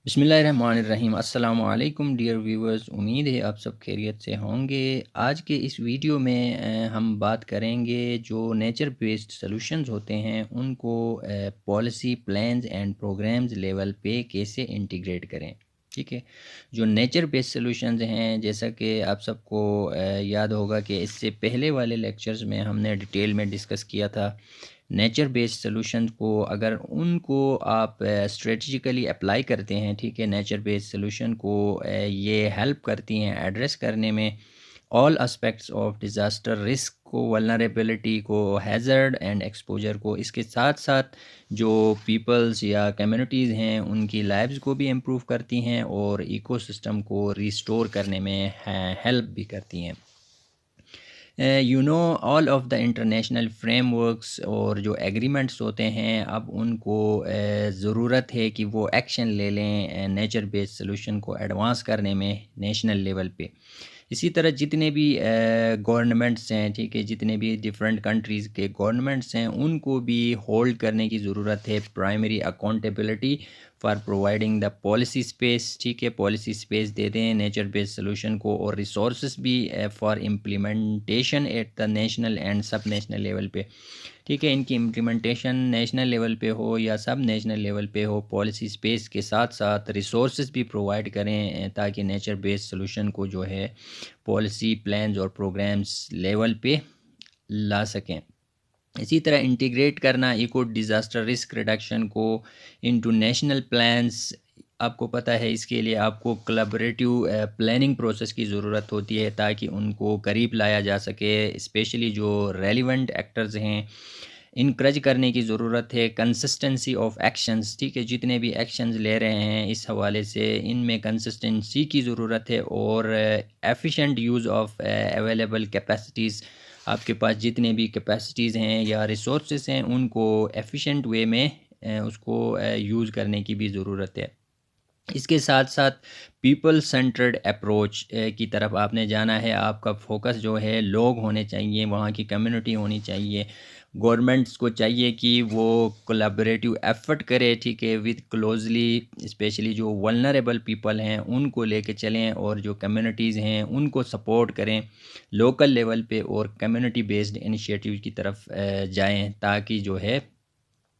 बिस्मिल्लाहिर्रहमानिर्रहीम। अस्सलामु अलैकुम डियर व्यूअर्स, उम्मीद है आप सब खैरियत से होंगे। आज के इस वीडियो में हम बात करेंगे जो नेचर बेस्ड सॉल्यूशंस होते हैं उनको policy plans and programmes level पे कैसे इंटीग्रेट करें। ठीक है, जो नेचर बेस्ड सॉल्यूशंस हैं, जैसा कि आप सबको याद होगा कि इससे पहले वाले लेक्चर्स में हमने डिटेल में डिस्कस किया था। नेचर बेस्ड सॉल्यूशन को अगर उनको आप स्ट्रेटजिकली अप्लाई करते हैं, ठीक है, नेचर बेस्ड सॉल्यूशन को ये हेल्प करती हैं एड्रेस करने में all aspects of disaster risk को, वल्नरेबिलिटी को, हैज़र्ड एंड एक्सपोजर को। इसके साथ साथ जो पीपल्स या कम्युनिटीज़ हैं उनकी लाइव्स को भी इम्प्रूव करती हैं और इकोसिस्टम को रिस्टोर करने में हेल्प भी करती हैं। All of the international frameworks और जो एग्रीमेंट्स होते हैं, अब उनको ज़रूरत है कि वो एक्शन ले लें नेचर बेस्ड सॉल्यूशन को एडवांस करने में नेशनल लेवल पे। इसी तरह जितने भी गवर्नमेंट्स हैं, ठीक है, जितने भी डिफरेंट कंट्रीज़ के गवर्नमेंट्स हैं उनको भी होल्ड करने की ज़रूरत है primary accountability for providing the policy space. ठीक है, पॉलिसी स्पेस दे दें नेचर बेस्ड सॉल्यूशन को और रिसोर्सेज भी for implementation at the national and सब नेशनल लेवल पे। ठीक है, इनकी इम्प्लीमेंटेशन नेशनल लेवल पे हो या सब नेशनल लेवल पे हो, पॉलिसी स्पेस के साथ साथ रिसोर्सेज भी प्रोवाइड करें ताकि नेचर बेस्ड सॉल्यूशन को जो है पॉलिसी प्लान्स और प्रोग्राम्स लेवल पे ला सकें। इसी तरह इंटीग्रेट करना इको डिज़ास्टर रिस्क रिडक्शन को इनटू नेशनल प्लान्स। आपको पता है इसके लिए आपको कोलैबोरेटिव प्लानिंग प्रोसेस की ज़रूरत होती है ताकि उनको करीब लाया जा सके। स्पेशली जो रेलिवेंट एक्टर्स हैं, इनकरेज करने की ज़रूरत है कंसिस्टेंसी ऑफ एक्शंस। ठीक है, जितने भी एक्शंस ले रहे हैं इस हवाले से इनमें कंसिस्टेंसी की ज़रूरत है और efficient use of available capacities. आपके पास जितने भी कैपेसिटीज़ हैं या रिसोर्सेज हैं उनको एफिशिएंट वे में उसको यूज़ करने की भी ज़रूरत है। इसके साथ साथ पीपल सेंटर्ड अप्रोच की तरफ आपने जाना है। आपका फोकस जो है लोग होने चाहिए, वहाँ की कम्युनिटी होनी चाहिए। गवर्नमेंट्स को चाहिए कि वो कोलैबोरेटिव एफर्ट करे, ठीक है, विद क्लोजली, स्पेशली जो वल्नरेबल पीपल हैं उनको लेके चलें और जो कम्युनिटीज़ हैं उनको सपोर्ट करें लोकल लेवल पे और कम्युनिटी बेस्ड इनिशिएटिव की तरफ जाएं ताकि जो है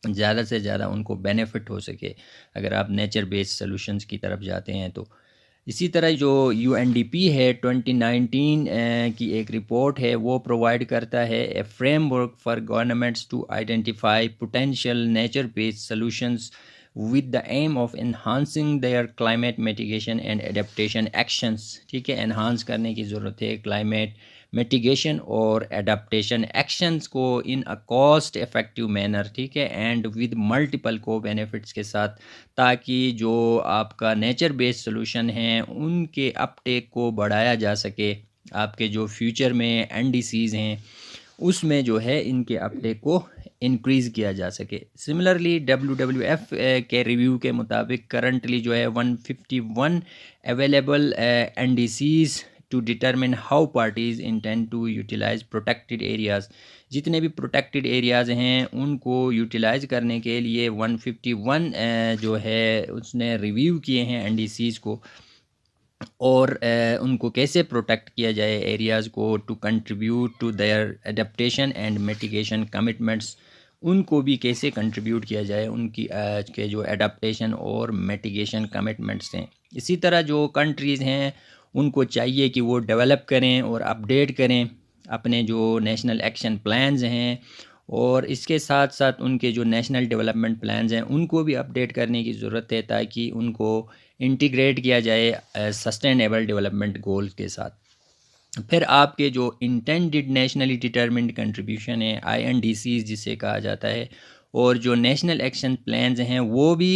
ज़्यादा से ज़्यादा उनको बेनिफिट हो सके अगर आप नेचर बेस्ड सॉल्यूशंस की तरफ जाते हैं तो। इसी तरह जो यूएनडीपी है 2019 की एक रिपोर्ट है, वो प्रोवाइड करता है a framework for governments to identify potential nature based solutions with the aim of enhancing their climate mitigation and adaptation actions. ठीक है, एनहांस करने की ज़रूरत है क्लाइमेट मिटिगेशन और एडाप्टेशन एक्शंस को in a cost effective manner, ठीक है, and with multiple co benefits के साथ, ताकि जो आपका नेचर बेस्ड सॉल्यूशन है उनके अपटेक को बढ़ाया जा सके। आपके जो फ्यूचर में एनडीसीज़ हैं उसमें जो है इनके अपटेक को इंक्रीज़ किया जा सके। सिमिलरली WWF के रिव्यू के मुताबिक करंटली जो है 151 available NDCs to determine how parties intend to utilize protected areas. जितने भी प्रोटेक्टेड एरियाज़ हैं उनको यूटिलाइज करने के लिए 151 जो है उसने रिव्यू किए हैं एनडीसीज़ को और उनको कैसे प्रोटेक्ट किया जाए एरियाज़ को to contribute to their adaptation and mitigation commitments. उनको भी कैसे कंट्रीब्यूट किया जाए उनकी के जो एडेप्टेशन और मिटिगेशन कमिटमेंट्स हैं। इसी तरह जो कंट्रीज़ हैं उनको चाहिए कि वो डेवलप करें और अपडेट करें अपने जो नेशनल एक्शन प्लान्स हैं और इसके साथ साथ उनके जो नेशनल डेवलपमेंट प्लान्स हैं उनको भी अपडेट करने की ज़रूरत है ताकि उनको इंटीग्रेट किया जाए सस्टेनेबल डेवलपमेंट गोल्स के साथ। फिर आपके जो इंटेंडेड नेशनली डिटरमिन्ड कंट्रीब्यूशन है INDCs जिसे कहा जाता है, और जो नेशनल एक्शन प्लान्स हैं वो भी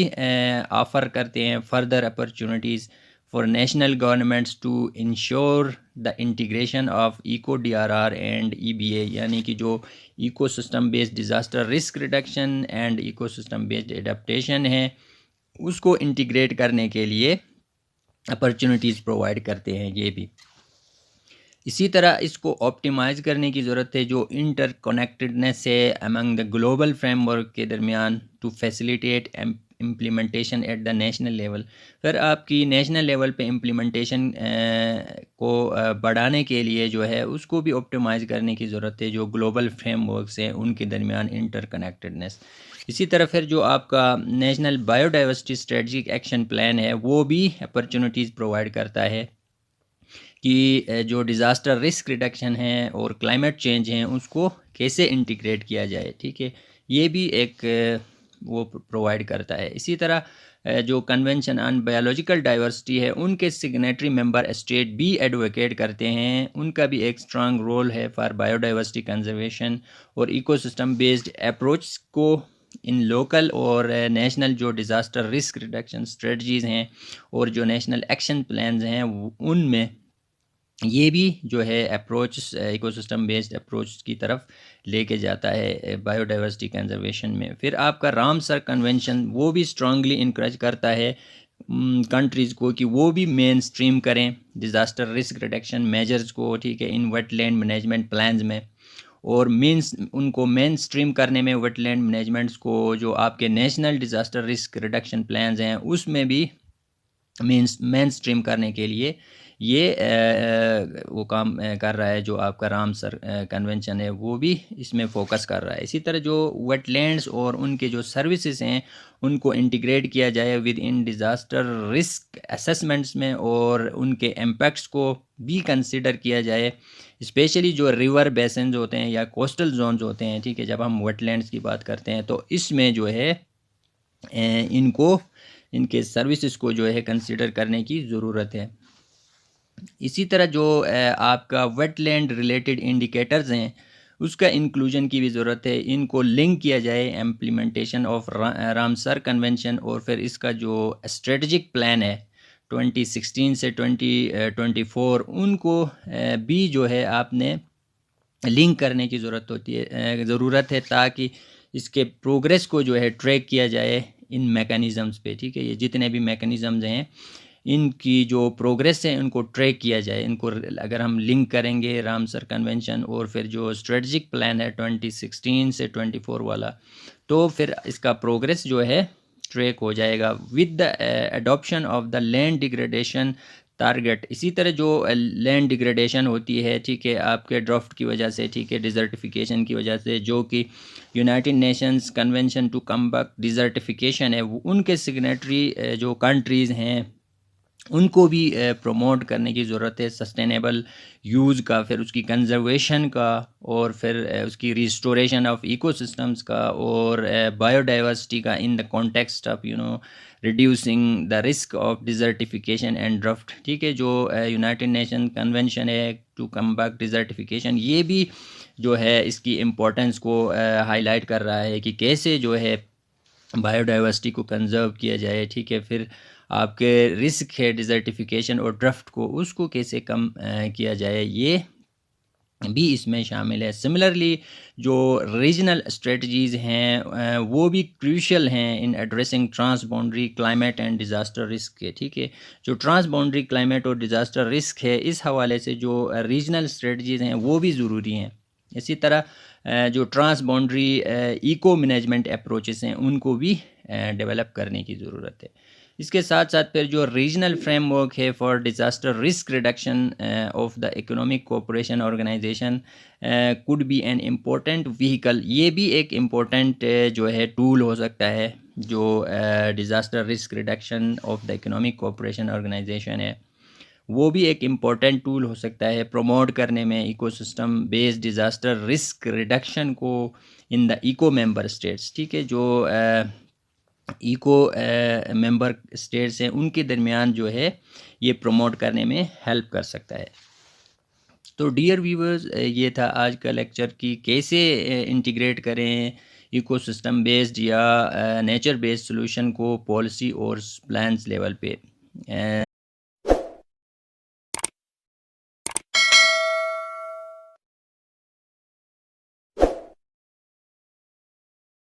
ऑफ़र करते हैं further opportunities for national governments to ensure the integration of eco DRR and EBA, यानी कि जो ecosystem based disaster risk reduction and ecosystem based adaptation है उसको इंटीग्रेट करने के लिए अपॉर्चुनिटीज़ प्रोवाइड करते हैं ये भी। इसी तरह इसको ऑप्टिमाइज़ करने की ज़रूरत है जो इंटरकनेक्टेडनेस है अमंग द ग्लोबल फ्रेमवर्क के दरमियान to facilitate implementation at the national level. फिर आपकी नेशनल लेवल पे इम्प्लीमेंटेशन को बढ़ाने के लिए जो है उसको भी ऑप्टिमाइज़ करने की ज़रूरत है, जो ग्लोबल फ्रेमवर्क्स हैं उनके दरमियान इंटरकनेक्टेडनेस। इसी तरह फिर जो आपका national biodiversity strategic action plan है वो भी अपॉर्चुनिटीज़ प्रोवाइड करता है कि जो डिज़ास्टर रिस्क रिडक्शन है और क्लाइमेट चेंज हैं उसको कैसे इंटीग्रेट किया जाए, ठीक है, ये भी एक वो प्रोवाइड करता है। इसी तरह जो कन्वेंशन ऑन बायोलॉजिकल डाइवर्सिटी है उनके सिग्नेटरी मेंबर स्टेट भी एडवोकेट करते हैं, उनका भी एक स्ट्रांग रोल है फॉर बायोडाइवर्सिटी कंजर्वेशन और इकोसिस्टम बेस्ड अप्रोच को इन लोकल और नेशनल जो डिज़ास्टर रिस्क रिडक्शन स्ट्रेटजीज़ हैं और जो नेशनल एक्शन प्लान्स हैं उनमें ये भी जो है अप्रोच इकोसिस्टम बेस्ड अप्रोच की तरफ लेके जाता है बायोडाइवर्सिटी कंजर्वेशन में। फिर आपका रामसर कन्वेंशन वो भी स्ट्रांगली इनकरेज करता है कंट्रीज़ को कि वो भी मेन स्ट्रीम करें डिज़ास्टर रिस्क रिडक्शन मेजर्स को, ठीक है, इन वेटलैंड मैनेजमेंट प्लान्स में, और मीन्स उनको मेन स्ट्रीम करने में वेटलैंड मैनेजमेंट्स को जो आपके national disaster risk reduction plans हैं उसमें भी मीन्स मेन स्ट्रीम करने के लिए ये वो काम कर रहा है। जो आपका रामसर कन्वेंशन है वो भी इसमें फोकस कर रहा है। इसी तरह जो वेटलैंड्स और उनके जो सर्विसेज हैं उनको इंटीग्रेट किया जाए with in disaster risk assessments में और उनके इम्पैक्ट्स को भी कंसिडर किया जाए, स्पेशली जो रिवर बेसिन्स होते हैं या कोस्टल जोन्स होते हैं, ठीक है, जब हम वेटलैंड्स की बात करते हैं तो इसमें जो है इनके सर्विसेज को जो है कंसिडर करने की ज़रूरत है। इसी तरह जो आपका वेटलैंड रिलेटेड इंडिकेटर्स हैं उसका इंक्लूजन की भी ज़रूरत है, इनको लिंक किया जाए इम्प्लीमेंटेशन ऑफ रामसर कन्वेंशन और फिर इसका जो स्ट्रेटजिक प्लान है 2016 से 2024 उनको भी जो है आपने लिंक करने की ज़रूरत है ताकि इसके प्रोग्रेस को जो है ट्रैक किया जाए इन मैकेनिज़म्स पे, ठीक है, ये जितने भी मैकेनिज़म्स हैं इनकी जो प्रोग्रेस है उनको ट्रैक किया जाए। इनको अगर हम लिंक करेंगे रामसर कन्वेंशन और फिर जो स्ट्रेटजिक प्लान है 2016 से 24 वाला, तो फिर इसका प्रोग्रेस जो है ट्रैक हो जाएगा with the adoption of the land degradation target. इसी तरह जो लैंड डिग्रेडेशन होती है, ठीक है, आपके ड्राफ्ट की वजह से, ठीक है, डिज़र्टिफिकेशन की वजह से, जो कि United Nations Convention to combat Desertification है उनके सिग्नेटरी जो कंट्रीज़ हैं उनको भी प्रमोट करने की ज़रूरत है, सस्टेनेबल यूज़ का, फिर उसकी कंजर्वेशन का, और फिर उसकी रिस्टोरेशन ऑफ इकोसिस्टम्स का और बायोडाइवर्सिटी का in the context of reducing the risk of desertification and draft, ठीक है। जो यूनाइटेड नेशन कन्वेंशन है टू कम्बैट डिज़र्टिफिकेशन ये भी जो है इसकी इम्पोर्टेंस को हाईलाइट कर रहा है कि कैसे जो है बायोडाइवर्सिटी को कंजर्व किया जाए, ठीक है, फिर आपके रिस्क है डिज़र्टिफिकेशन और ड्राफ्ट को उसको कैसे कम किया जाए, ये भी इसमें शामिल है। सिमिलरली जो रीजनल स्ट्रेटजीज़ हैं वो भी क्रूशियल हैं in addressing transboundary climate and disaster risk के, ठीक है। जो ट्रांस बाउंड्री क्लाइमेट और डिज़ास्टर रिस्क है इस हवाले से जो रीजनल स्ट्रेटजीज़ हैं वो भी ज़रूरी हैं। इसी तरह जो transboundary eco management approaches हैं उनको भी डेवलप करने की ज़रूरत है। इसके साथ साथ फिर जो रीजनल फ्रेमवर्क है for disaster risk reduction of the economic cooperation organisation could be an important vehicle, ये भी एक इम्पोर्टेंट जो है टूल हो सकता है जो disaster risk reduction of the economic cooperation organisation है वो भी एक इम्पॉर्टेंट टूल हो सकता है प्रमोट करने में ecosystem based disaster risk reduction को in the eco member states, ठीक है। जो इको मेंबर स्टेट्स हैं उनके दरमियान जो है ये प्रमोट करने में हेल्प कर सकता है। तो डियर व्यूवर्स, ये था आज का लेक्चर कि कैसे इंटीग्रेट करें इकोसिस्टम बेस्ड या नेचर बेस्ड सॉल्यूशन को पॉलिसी और प्लान्स लेवल पे।